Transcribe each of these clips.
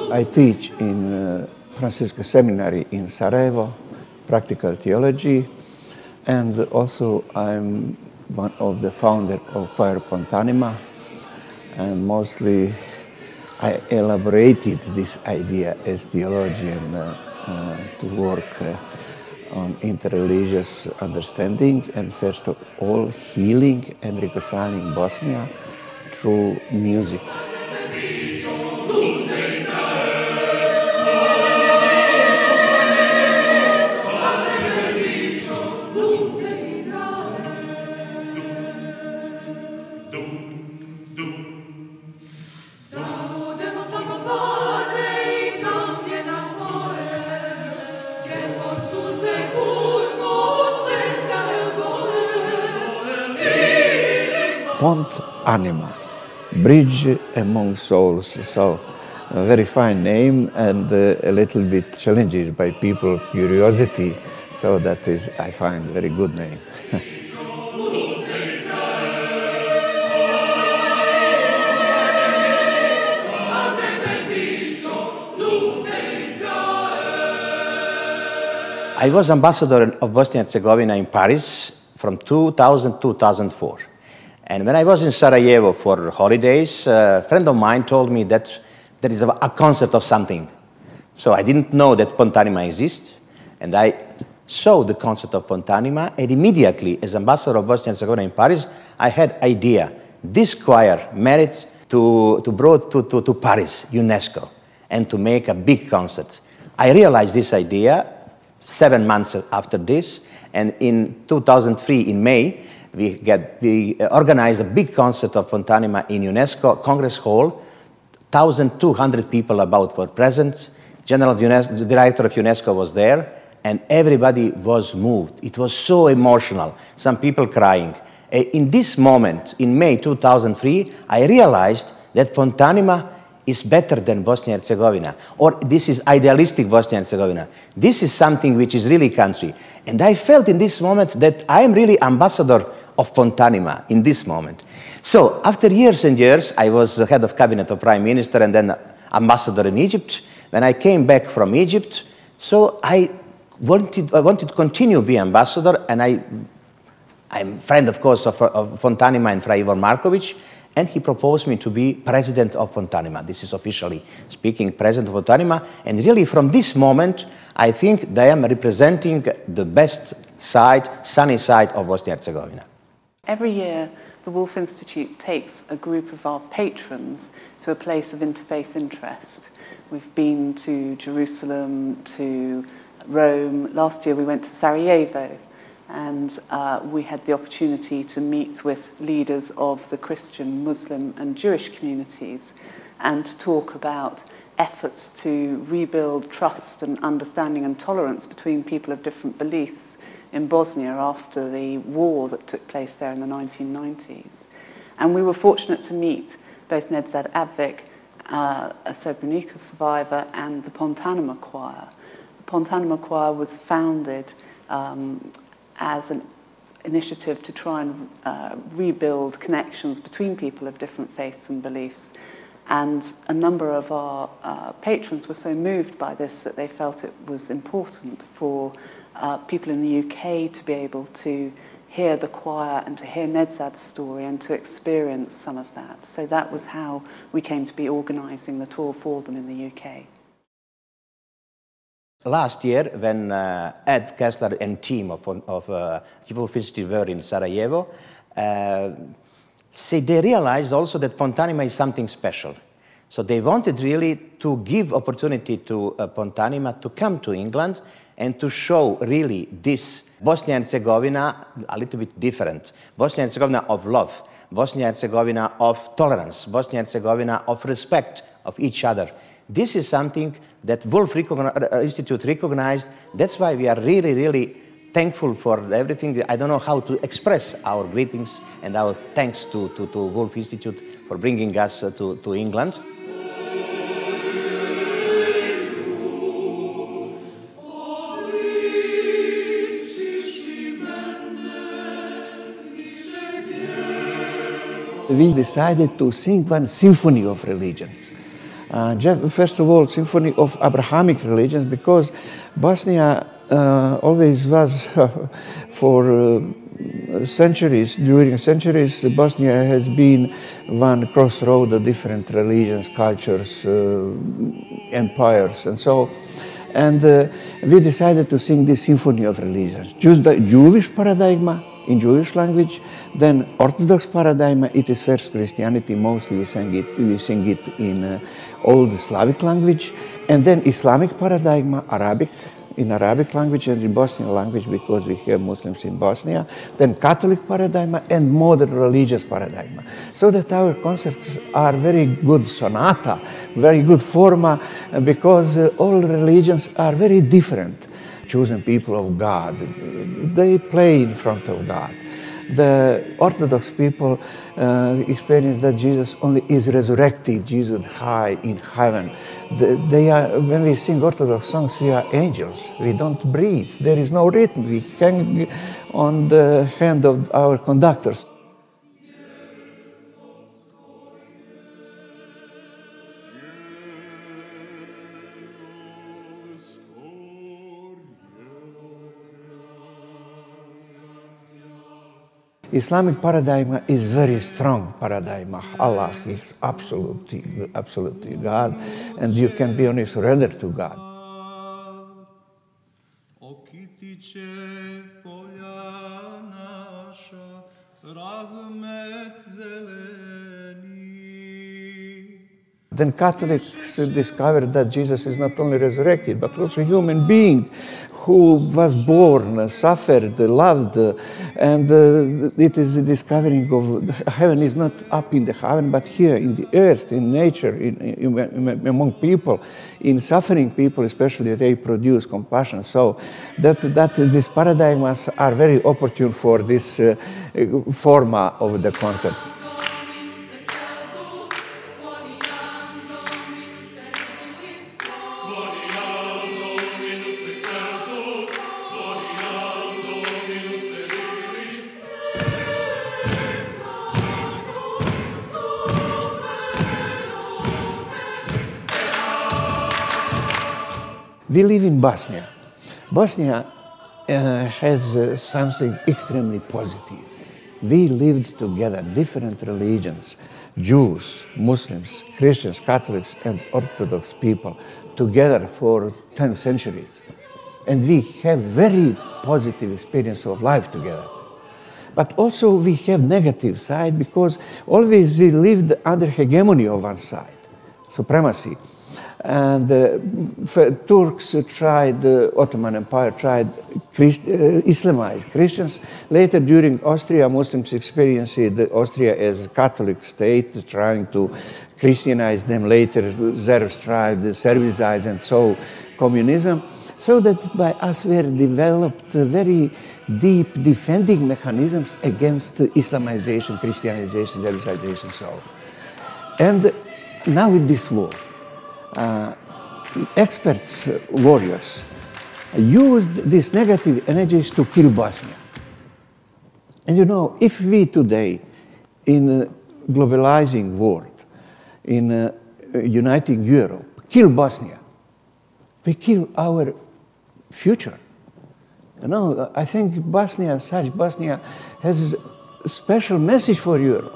I teach in Franciscan Seminary in Sarajevo, practical theology, and also I'm one of the founders of Choir Pontanima, and mostly I elaborated this idea as theologian to work on interreligious understanding and first of all healing and reconciling Bosnia through music. Pontanima, bridge among souls. So a very fine name and a little bit challenges by people curiosity. So that is, I find, very good name. I was ambassador of Bosnia and Herzegovina in Paris from 2000 to 2004. And when I was in Sarajevo for holidays, a friend of mine told me that there is a concept of something. So I didn't know that Pontanima exists, and I saw the concept of Pontanima, and immediately, as ambassador of Bosnia and Herzegovina in Paris, I had idea. This choir merit to brought to Paris, UNESCO, and to make a big concert. I realized this idea 7 months after this, and in 2003, in May, we organized a big concert of Pontanima in UNESCO Congress Hall. 1,200 people about were present. The director of UNESCO was there, and everybody was moved. It was so emotional, some people crying. In this moment, in May 2003, I realized that Pontanima is better than Bosnia and Herzegovina, or this is idealistic Bosnia and Herzegovina. This is something which is really country. And I felt in this moment that I am really ambassador of Pontanima in this moment. So after years and years, I was the head of cabinet of prime minister and then ambassador in Egypt. When I came back from Egypt, so I wanted to continue to be ambassador, and I'm friend, of course, of Pontanima and Fra Ivor Markovic, and he proposed me to be president of Pontanima. This is officially speaking, president of Pontanima. And really from this moment, I think that I am representing the best side, sunny side of Bosnia and Herzegovina. Every year, the Woolf Institute takes a group of our patrons to a place of interfaith interest. We've been to Jerusalem, to Rome. Last year we went to Sarajevo, and we had the opportunity to meet with leaders of the Christian, Muslim and Jewish communities and to talk about efforts to rebuild trust and understanding and tolerance between people of different beliefs in Bosnia after the war that took place there in the 1990s. And we were fortunate to meet both Nedžad Avdić, a Srebrenica survivor, and the Pontanima Choir. The Pontanima Choir was founded as an initiative to try and rebuild connections between people of different faiths and beliefs. And a number of our patrons were so moved by this that they felt it was important for people in the UK to be able to hear the choir and to hear Nedžad's story and to experience some of that. So that was how we came to be organising the tour for them in the UK. Last year, when Ed Kessler and team of Woolf Institute were in Sarajevo, they realized also that Pontanima is something special. So they wanted really to give opportunity to Pontanima to come to England and to show really this Bosnia and Herzegovina a little bit different. Bosnia and Herzegovina of love, Bosnia and Herzegovina of tolerance, Bosnia and Herzegovina of respect of each other. This is something that Woolf Institute recognized. That's why we are really, really thankful for everything. I don't know how to express our greetings and our thanks to Woolf Institute for bringing us to England. We decided to sing one symphony of religions. First of all, symphony of Abrahamic religions, because Bosnia always was for centuries, during centuries, Bosnia has been one crossroad of different religions, cultures, empires, and so. And we decided to sing this symphony of religions. Just the Jewish paradigm in Jewish language, then Orthodox paradigm, it is first Christianity, mostly we sing it in Old Slavic language, and then Islamic paradigm, Arabic, in Arabic language and in Bosnian language, because we have Muslims in Bosnia, then Catholic paradigm and modern religious paradigm. So that our concerts are very good sonata, very good forma, because all religions are very different. Chosen people of God, they play in front of God. The Orthodox people experience that Jesus only is resurrected, Jesus high in heaven. They are, when we sing Orthodox songs, we are angels. We don't breathe. There is no rhythm. We hang on the hand of our conductors. Islamic paradigm is very strong paradigm. Allah is absolutely God, and you can be on surrender to God. Then Catholics discovered that Jesus is not only resurrected, but also a human being who was born, suffered, loved, and it is a discovering of heaven is not up in the heaven, but here in the earth, in nature, among people, in suffering people, especially they produce compassion. So that these paradigms are very opportune for this forma of the concert. We live in Bosnia. Bosnia has something extremely positive. We lived together, different religions, Jews, Muslims, Christians, Catholics, and Orthodox people, together for 10 centuries. And we have very positive experience of life together. But also we have negative side, because always we lived under hegemony of one side, supremacy. And Turks tried, the Ottoman Empire tried Islamize Christians. Later, during Austria, Muslims experienced Austria as a Catholic state, trying to Christianize them. Later, Serbs tried Servicize, and so communism. So that by us were developed very deep defending mechanisms against Islamization, Christianization, Serbicization, so. And now in this war, experts, warriors, used these negative energies to kill Bosnia. And you know, if we today, in a globalizing world, in uniting Europe, kill Bosnia, we kill our future. You know, I think Bosnia has a special message for Europe.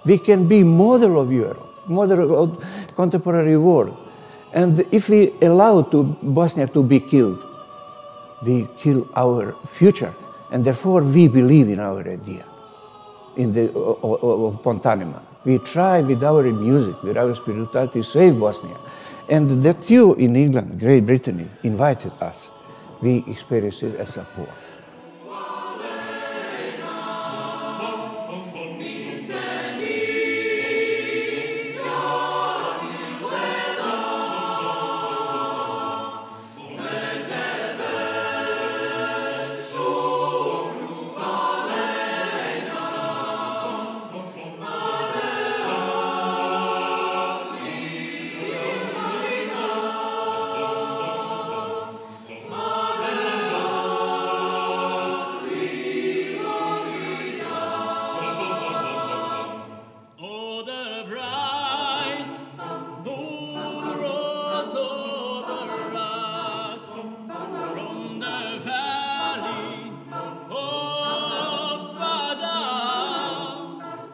We can be model of Europe, model of contemporary world. And if we allow Bosnia to be killed, we kill our future. And therefore, we believe in our idea of Pontanima. We try with our music, with our spirituality, to save Bosnia. And that you in England, Great Britain, invited us. We experienced it as support.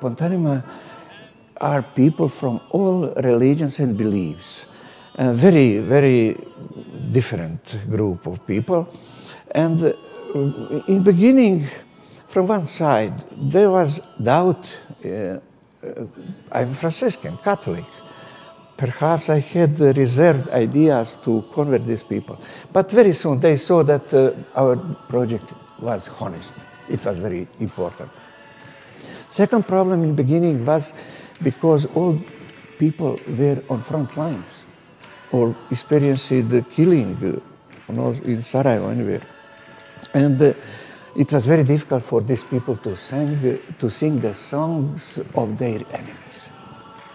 Pontanima are people from all religions and beliefs. A very, very different group of people. And in beginning, from one side, there was doubt. I'm Franciscan, Catholic. Perhaps I had reserved ideas to convert these people. But very soon they saw that our project was honest. It was very important. Second problem in the beginning was because all people were on front lines or experienced the killing in Sarajevo, anywhere. And it was very difficult for these people to sing the songs of their enemies.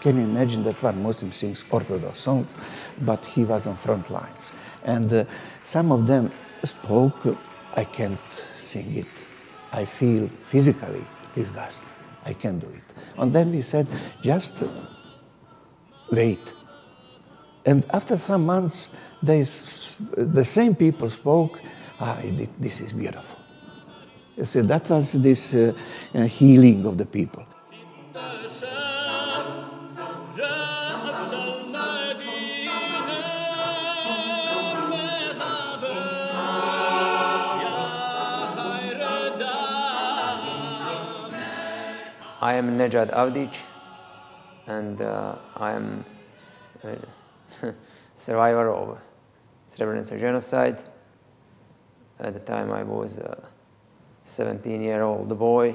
Can you imagine that one Muslim sings Orthodox songs, but he was on front lines. And some of them spoke, I can't sing it. I feel physically disgust. I can't do it. And then we said, just wait. And after some months, the same people spoke, this is beautiful. You see, that was this healing of the people. I am Nedžad Avdić, and I am a survivor of Srebrenica genocide. At the time I was a 17-year-old boy,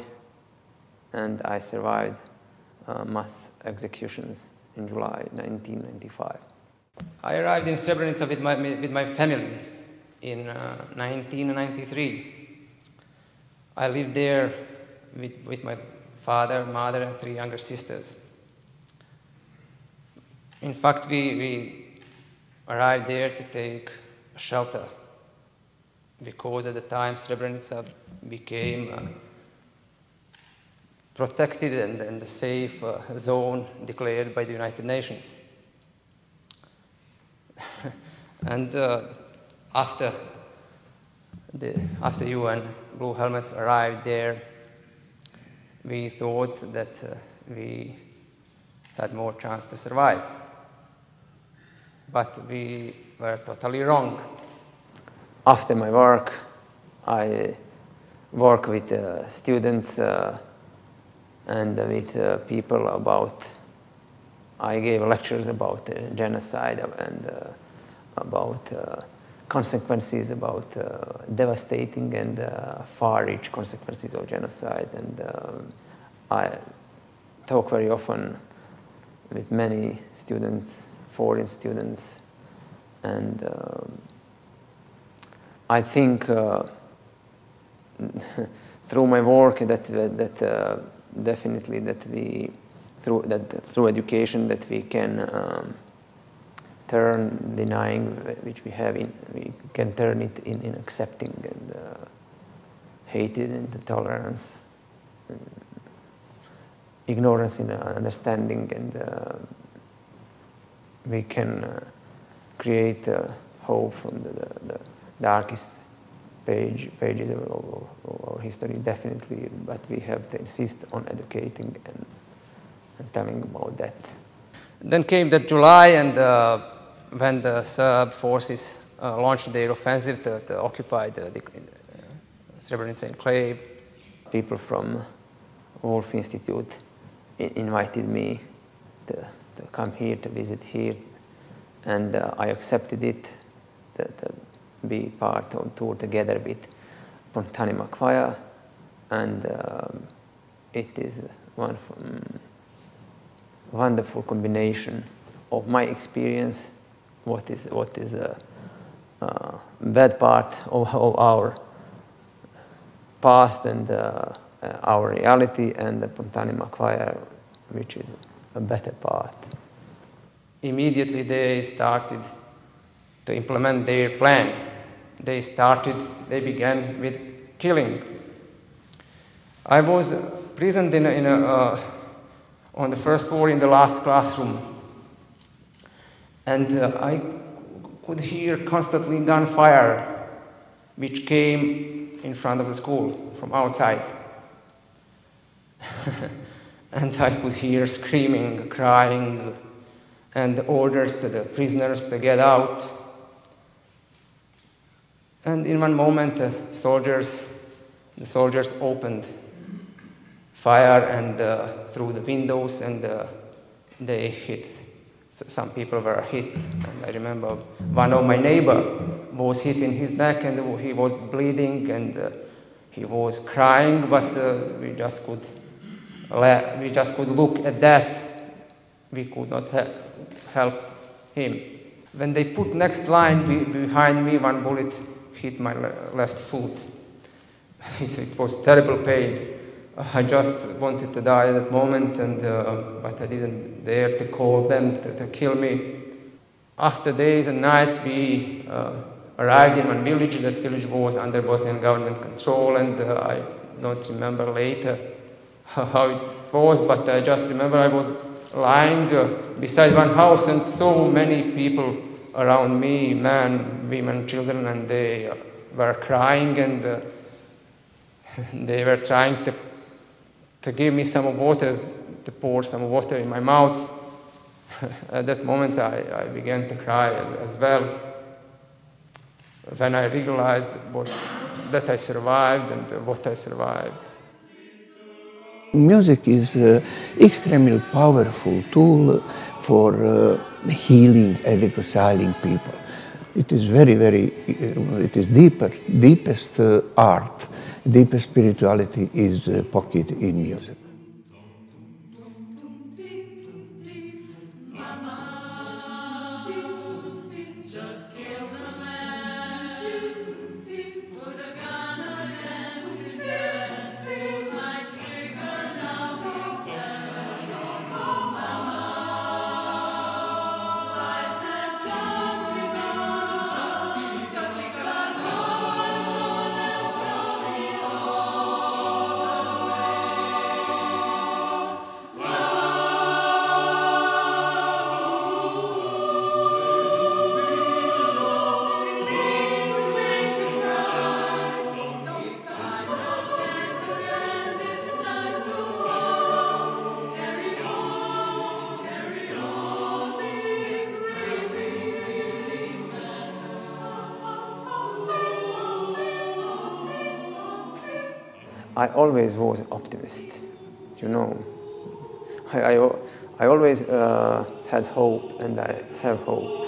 and I survived mass executions in July 1995. I arrived in Srebrenica with my family in 1993. I lived there with my father, mother, and 3 younger sisters. In fact, we arrived there to take a shelter because at the time Srebrenica became protected and a safe zone declared by the United Nations. And after UN Blue Helmets arrived there, we thought that we had more chance to survive. But we were totally wrong. After my work, I work with students and with people about, I gave lectures about genocide and about consequences, about devastating and far-reach consequences of genocide. And I talk very often with many students, foreign students, and I think through my work that definitely that we through education that we can turn denying which we have we can turn it in accepting and hatred and tolerance, ignorance in understanding, and we can create hope from the darkest pages of our history, definitely, but we have to insist on educating and telling about that. Then came that July, and when the Serb forces launched their offensive to occupy the Srebrenica enclave, people from Woolf Institute invited me to come here, to visit here, and I accepted it, to be part of a tour together with Pontanima Choir, and it is one wonderful combination of my experience, what is a bad part of our past and our reality, and the Pontanima Choir, which is a better part. Immediately they started to implement their plan. They began with killing. I was present on the first floor in the last classroom, and I could hear constantly gunfire, which came in front of the school from outside. and I could hear screaming, crying, and orders to the prisoners to get out. And in one moment, the soldiers opened fire and through the windows, and they hit. Some people were hit, and I remember one of my neighbor was hit in his neck, and he was bleeding, and he was crying, but we just could look at that. We could not help him. When they put next line behind me, one bullet hit my left foot. It was terrible pain. I just wanted to die at that moment, but I didn't dare to call them to kill me. After days and nights, we arrived in one village. That village was under Bosnian government control, and I don't remember later how it was, but I just remember I was lying beside one house, and so many people around me, men, women, children, and they were crying, and they were trying to give me some water, to pour some water in my mouth. At that moment, I began to cry as well. When I realized that I survived and what I survived. Music is an extremely powerful tool for healing and reconciling people. It is it is deepest art, deepest spirituality is pocketed in music. I always was an optimist, you know. I always had hope, and I have hope.